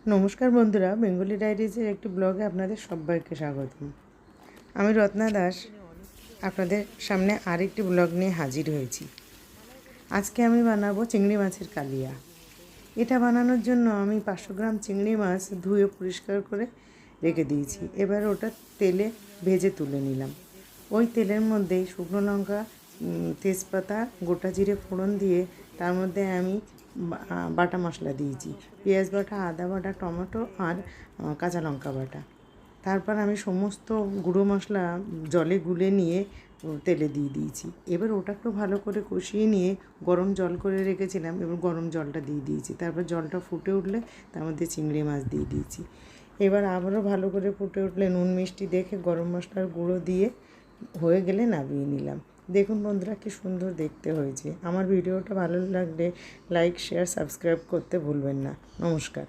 নমস্কার বন্ধুরা, বেঙ্গলি ডায়েরিজের একটি ব্লগে আপনাদের সবাইকে স্বাগতম। আমি রত্না দাস আপনাদের সামনে আরেকটি ব্লগ নিয়ে হাজির হয়েছি। আজকে আমি বানাবো চিংড়ি মাছের কালিয়া। এটা বানানোর জন্য আমি 500 গ্রাম চিংড়ি মাছ ধুয়ে পরিষ্কার করে রেখে দিয়েছি। এবার ওটা তেলে ভেজে তুলে নিলাম। ওই তেলের মধ্যেই শুকনো লঙ্কা, তেজপাতা, গোটা জিরে ফোড়ন দিয়ে তার মধ্যে আমি বাটা মশলা দিয়েছি, পেঁয়াজ বাটা, আদা বাটা, টমেটো আর কাঁচা লঙ্কা বাটা। তারপর আমি সমস্ত গুঁড়ো মশলা জলে গুলে নিয়ে তেলে দিয়ে দিয়েছি। এবার ওটাকেও ভালো করে কষিয়ে নিয়ে গরম জল করে রেখেছিলাম, এবার গরম জলটা দিয়ে দিয়েছি। তারপর জলটা ফুটে উঠলে তার মধ্যে চিংড়ি মাছ দিয়ে দিয়েছি। এবার আবারও ভালো করে ফুটে উঠলে নুন মিষ্টি দেখে গরম মশলার গুঁড়ো দিয়ে হয়ে গেলে নামিয়ে নিলাম। দেখুন বন্ধুরা, কি সুন্দর দেখতে হয়েছে। আমার ভিডিওটা ভালো লাগলে লাইক, শেয়ার, সাবস্ক্রাইব করতে ভুলবেন না। নমস্কার।